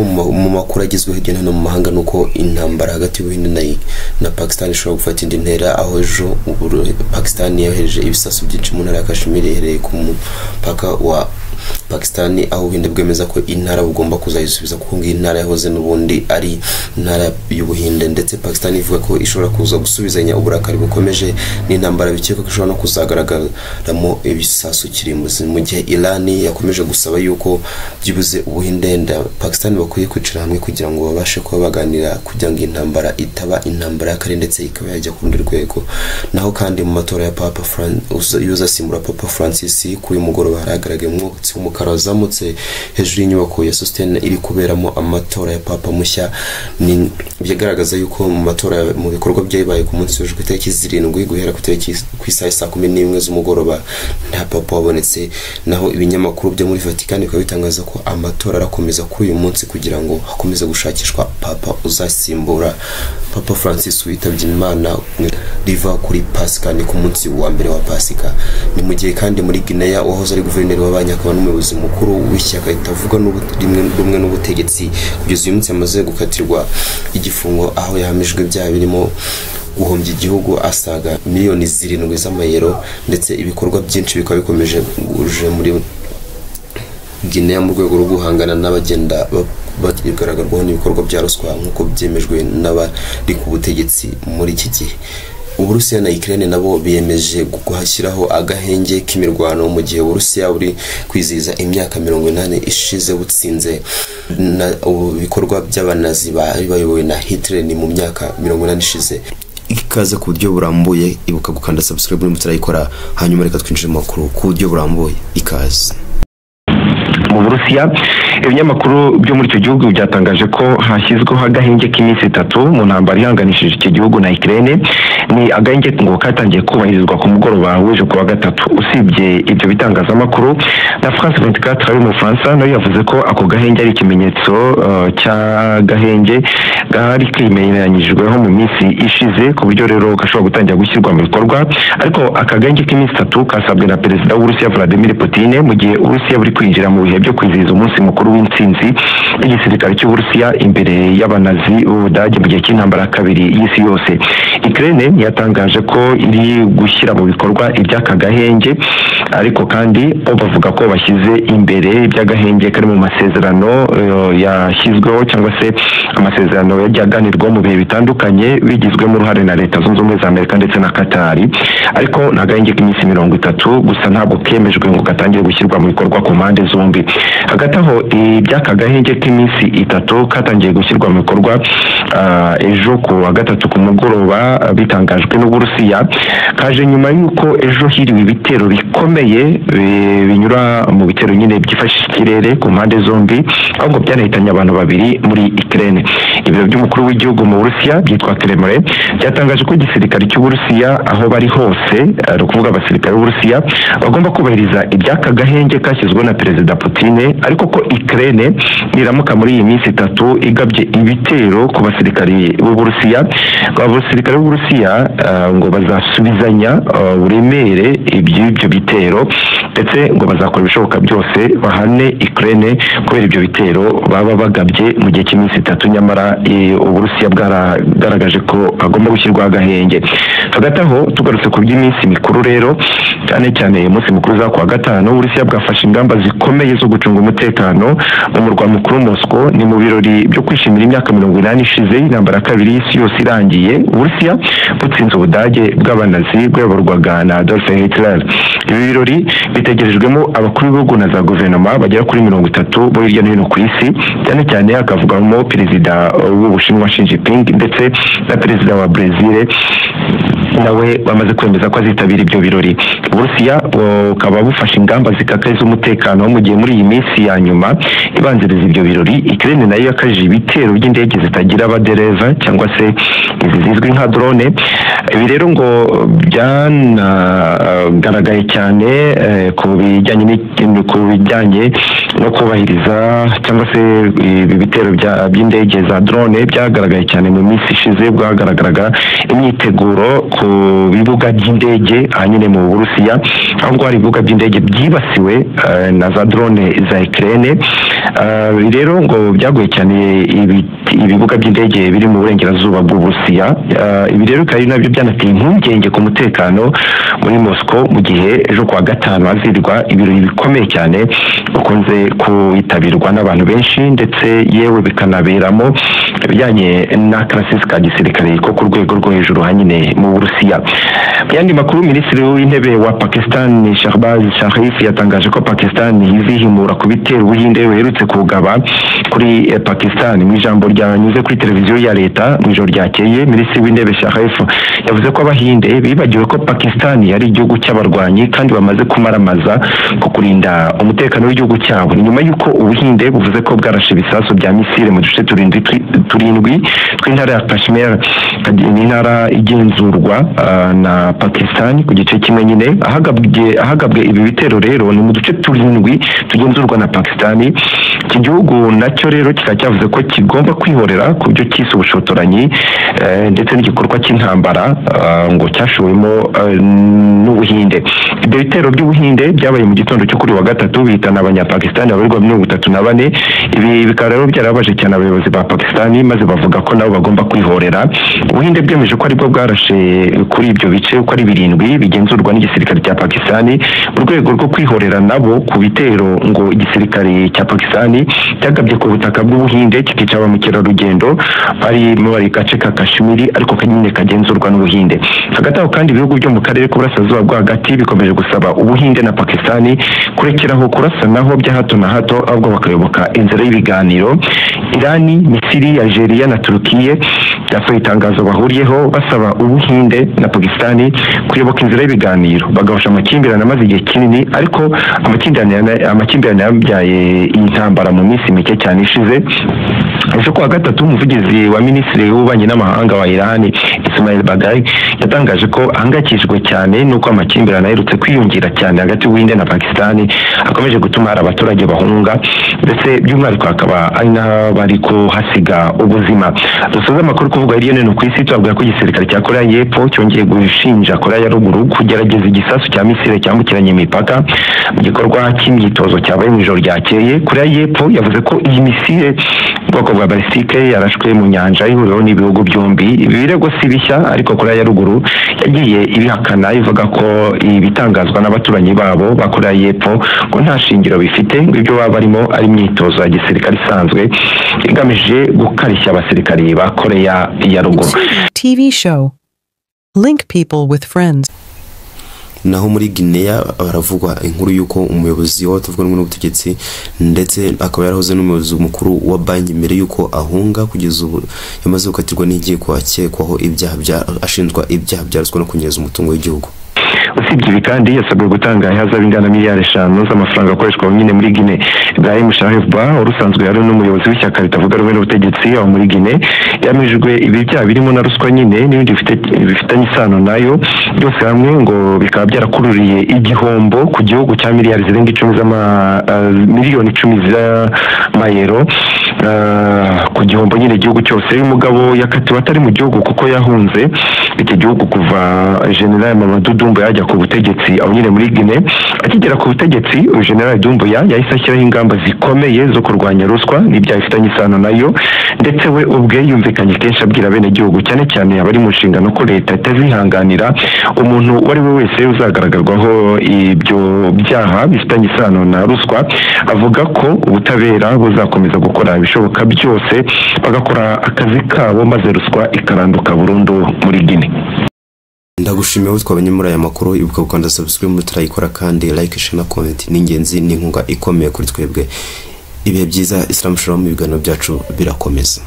mu makuru agezweho hirya no hino mu mahanga nuko intambara hagati y'Ubuhinde na Pakistan ishobora gufata indi ntera, aho ejo Pakistan yohereje ibisasu byinshi mu ntara ya Kashmir iherereye ku mupaka wa Pakistan, aho Ubuhinde bwemeza ko intara bugomba kuzayisubiza kuko ngi intara yahoze n'ubundi ari intara y'Ubuhinde, ndetse Pakistan ivuga ko ishobora kuza gusubizanya uburakari bukomeje n'intambara bikeka ko ishobora no kuzagaragaramo ibisasu kirimbuzi, mu gihe Iran yakomeje gusaba yuko byibuze Ubuhinde na Pakistan bakwiye kwicara hamwe kugira ngo babashe kuba baganira kugira ngo intambara itaba intambara y'akare ndetse ikaba yajya ku rundi rwego. Naho kandi mu matora ya Papa uzasimbura Papa Francis kuri mugoroba haragaragaye umwotsi w'umukara wazamutse hejuru y'inyubako ya Sostene iri kuberamo amatora ya Papa mushya. Ni byagaragaza yuko mu matora mu bikorwa byabaye ku munsi w'ejo ku itariki 7 guhera ku itariki ku isaha 11 z'umugoroba nta Papa wabonetse. Naho ibinyamakuru byo muri Vatican bikaba bitangaza ko amatora arakomeza kuri uyu munsi kugira ngo hakomeze gushakishwa Papa uzasimbura Papa Francis witabye Imana riva kuri Pasika ni ku munsi wa mbere wa Pasika. Ni mu gihe kandi muri Guinea wahoze ari guverineri w'abanyakaba n'umuyobozi mukuru w'ishyaka ritavuga rumwe n'ubutegetsi kugeza uyu munsi yamaze gukatirwa igifungo, aho yahamijwe ibyaha birimo guhombya igihugu asaga miliyoni 7 z'amayero, ndetse ibikorwa byinshi bikaba bikomeje uje muri Guinea mu rwego rwo guhangana n'abagenda bagaragarwaho n'ibikorwa bya ruswa nk'uko byemejwe n'abari ku butegetsi muri iki gihe. Uburusiya na Ukraine nabo biyemeje guhashyiraho agahenge k'imirwano mu gihe Uburusiya buri kwiziza imyaka 80 ishize butsinze ibikorwa by'abanazi bayobowe na Hitler ni mu myaka 80 ishize. Ikaze ku buryo burambuye, ibuka gukanda subscribe muri mutarayikora, hanyuma reka twinjire mu makuru ku buryo burambuye. Ikaze. Mu Burusiya ibinyamakuru byo muri icyo gihugu byatangaje ko hashyizweho agahenge k'iminsi 3 mu ntambara ihanganishije iki gihugu na Ukraine. Ni agahenge ngo katangiye kubahirizwa ku mugoroba w'ejo kuwa gatatu. Usibye ibyo bitangazamakuru na France 24 ari mu Faransa nayo yavuze ko ako gahenge ari ikimenyetso cy'agahenge gahari kimenyeranyijweho mu minsi ishize, ku buryo rero gashobora gutangira gushyirwa mu bikorwa. Ariko aka gahenge k'iminsi 3 kasabwe na perezida w'Uburusiya Vladimir Putin mu gihe Uburusiya buri kwinjira mu bihe byo kwizihiza umunsi mukuru w'intsinzi y'igisirikare cy'Uburusiya imbere y'abanazi b'Ubudage mu gihe cy'intambara kabiri y'isi yose. Ukraine yatangaje ko iri gushyira mu bikorwa iby'aka gahenge, ariko kandi bavuga ko bashyize imbere iby'agahenge kari mu masezerano yashyizweho cyangwa se amasezerano yaganirwa mu bihe bitandukanye bigizwemo uruhare na Leta Zunze Ubumwe za Amerika ndetse na Qatar. Ariko n'agahenge k'iminsi 30 gusa ntabwo kemejwe ngo gatangire gushyirwa mu bikorwa ku mpande zombi. Hagati aho iby'aka gahenge k'iminsi 3 katangiye gushyirwa mu bikorwa ejo ku wa gatatu ku mugoroba bitangajwe n'Uburusiya, kaje nyuma y'uko ejo hiriwe ibitero bikomeye binyura mu bitero nyine byifashisha ikirere ku mpande zombi, ahubwo byanahitanye abantu 2 muri Ukraine. Ibiro by'umukuru w'igihugu mu Burusiya byitwa Kremlin byatangaje ko igisirikare cy'Uburusiya aho bari hose ari ukuvuga abasirikare b'Uburusiya bagomba kubahiriza iby'aka gahenge kashyizwe na perezida Putin, ariko ko Ukraine niramuka muri iyi minsi 3 igabye ibitero ku basirikare b'Uburusiya, abasirikare b'Uburusiya ngo bazasubizanya uremere ibyo bitero, ndetse ngo bazakora ibishoboka byose bahane Ukraine kubera ibyo bitero baba bagabye mu gihe cy'iminsi 3. Nyamara Uburusiya bwaragaragaje ko agomba gushyirwa agahenge. Hagati aho tugarutse ku by'iminsi mikuru rero, cyane umunsi mukuru za kuwa gatanu, Uburusiya bwafashe ingamba zikomeye zo gucunga umutekano mu murwa mukuru Moscow. Ni mu birori byo kwishimira imyaka 80 ishize intambara kabiri y'isi yose irangiye, Uburusiya butsinze Ubudage bw'abanazi bwayoborwaga na Adolf Hitler. Ibi birori bitegerejwemo abakuru b'ibihugu na za guverinoma bagera kuri 30 bo hirya no hino ku isi, cyane hakavugamo perezida w'Ubushinwa Xi Jinping ndetse na perezida wa Brazil nawe bamaze kwemeza ko azitabira ibyo birori. Uburusiya bukaba bufashe ingamba zikakaye z'umutekano mu gihe muri iyi minsi ya nyuma ibanziriza ibyo birori Ukraine nayo yakajije ibitero by'indege zitagira abadereva cyangwa se izi zizwi nka drone. Ibi rero ngo byanagaragaye cyane ku bijyanye no kubahiriza cyangwa se ibi bitero by'indege za drone byagaragaye cyane mu minsi ishize, bwagaragaraga imyiteguro ku ku bibuga by'indege hanyine mu Burusiya aho ngo hari ibibuga by'indege byibasiwe na za drone za Ukraine. Rero ngo byagoye cyane ibibuga by'indege biri mu burengerazuba bw'Uburusiya. Ibi rero kandi nabyo byanateye impungenge ku mutekano muri Moscow mu gihe ejo kuwa gatanu hazirwa ibirori bikomeye cyane bikunze kwitabirwa n'abantu benshi ndetse yewe bikanaberamo ibijyanye na karasisi ka gisirikare ko ku rwego rwo hejuru hanyine mu Burusiya. Yandi makuru, minisitiri w'intebe wa Pakistan Shahbaz Sharif yatangaje ko Pakistan izihimura ku bitero Ubuhinde buherutse kugaba kuri Pakistan. Mu ijambo ryanyuze kuri televiziyo ya leta mu ijoro ryakeye, minisitiri w'intebe Sharif yavuze ko Abahinde bibagiwe ko Pakistan yari igihugu cy'abarwanyi kandi bamaze kumaramaza ku kurinda umutekano w'igihugu cyabo. Nyuma y'uko Ubuhinde buvuze ko bwarashe ibisasu bya misile mu duce turindwi tw'intara ya Kashmir, intara igenzurwa na Pakistan ku gice kimwe nyine ahagabwe ibi bitero rero ni mu duce turindwi tugenzurwa na Pakistan. Iki gihugu nacyo rero kikacyavuze ko kigomba kwihorera ku byo cyise ubushotoranyi ndetse n'igikorwa cy'intambara ngo cyashowemo n'Ubuhinde. Ibyo bitero by'Ubuhinde byabaye mu gitondo cyo kuri wa gatatu bihitana abanyapakistani babarirwa 34. Ibi bikaba rero byarabaje cyane abayobozi ba Pakistani maze bavuga ko nabo bagomba kwihorera. Ubuhinde bwemeje ko aribwo bwarashe kuri ibyo bice uko ari 7 bigenzurwa n'igisirikare cya Pakistani mu rwego rwo kwihorera nabo ku bitero ngo igisirikare cya Pakistani cyagabye ku butaka bw'Ubuhinde kikica ba mukerarugendo bari muri gace ka Kashmir ariko kanyine kagenzurwa n'Ubuhinde. Hagati aho kandi ibihugu byo mu karere k'uburasirazuba bwa hagati bikomeje gusaba Ubuhinde na Pakistani kurekeraho kurasanaho bya hato na hato ahubwo bakayoboka inzira y'ibiganiro. Irani, Misiri, Algeria na Turukiye byasohoye itangazo bahuriyeho basaba Ubuhinde na Pakistani kuyoboka inzira y'ibiganiro bagahosha amakimbirane amaze igihe kinini, ariko amakimbirane yabyaye intambara mu minsi mike cyane ishize. Ejo kuwa gatatu umuvugizi wa minisitiri w'ububanyi n'amahanga wa Iran Ismail Baghai yatangaje ko ahangayikishijwe cyane nuko amakimbirane aherutse kwiyongera cyane hagati y'Ubuhinde na Pakistani akomeje gutuma hari abaturage bahunga ndetse by'umwihariko akaba ari n'abari ko hasiga ubuzima. Dusoza amakuru kuvuga hirya no hino ku isi twavuga ko igisirikare cya Korea y'Epfo cyongeye gushinja Korea ya Ruguru kugerageza igisasu cya misile cyambukiranye imipaka mu gikorwa cy'imyitozo cyabaye mu ijoro ryakeye. Korea y'Epfo yavuze ko iyi misile bwoko bwa balistike yarashwe mu nyanja ihuriro n'ibihugu byombi. Ibi birego si bishya ariko Korea ya Ruguru yagiye ibihakana ivuga ko ibitangazwa n'abaturanyi babo ba Korea y'Epfo ngo nta shingiro bifite, ngo ibyo baba barimo ari imyitozo ya gisirikare isanzwe igamije gukarishya abasirikari ba Korea ya Ruguru. TV show Link people with friends. Naho muri Guinea baravugwa inkuru yuko umuyobozi w'abatavuga n'ubutegetsi ndetse akaba yarahoze n'umuyobozi mukuru wa banki mbere yuko ahunga kugeza ubu yamaze gukatirwa n'inkiko akekwaho ashinjwa ibyaha bya ruswa no kunyereza umutungo w'igihugu. Usibye ibi kandi yasabwe gutanga ihazabu ingana miliyari 5 z'amafaranga akoreshwa nyine muri Guinea. Ibrahim Sharif Ba urusanzwe yari n'umuyobozi w'ishyaka ritavuga rumwe n'ubutegetsi aho muri Guinea yamijwe ibi byaha birimo na ruswa nyine n'ibindi bifitanye isano nayo byose hamwe ngo bikaba byarakururiye igihombo ku gihugu cya miliyari zirenga 10 miliyoni 10 z'amayero ku gihombo nyine igihugu cyose. Uyu mugabo yakatiwe atari mu gihugu kuko yahunze iki gihugu kuva General Mamadou Doumbouya yajya ku butegetsi aho nyine muri Guinea. Akigera ku butegetsi General Doumbouya yahise ashyiraho ingamba zikomeye zo kurwanya ruswa n'ibyaha bifitanye isano nayo, ndetse we ubwe yumvikanye kenshi abwira bene gihugu cyane cyane abari mu nshingano ko leta itazihanganira umuntu wari we wese uzagaragarwaho ibyo byaha bifitanye isano na ruswa. Avuga ko ubutabera buzakomeza gukora ibishoboka byose bagakora akazi kabo maze ruswa ikaranduka burundu muri Guinea. Ndagushimiye ko twabanye muri aya makuru, ibuka gukanda subscribe muri turayikora kandi like share na comment n'ingenzi n'inkunga ikomeye kuri twebwe. Ibihe byiza, Islam Shalom, ibiganiro byacu birakomeza.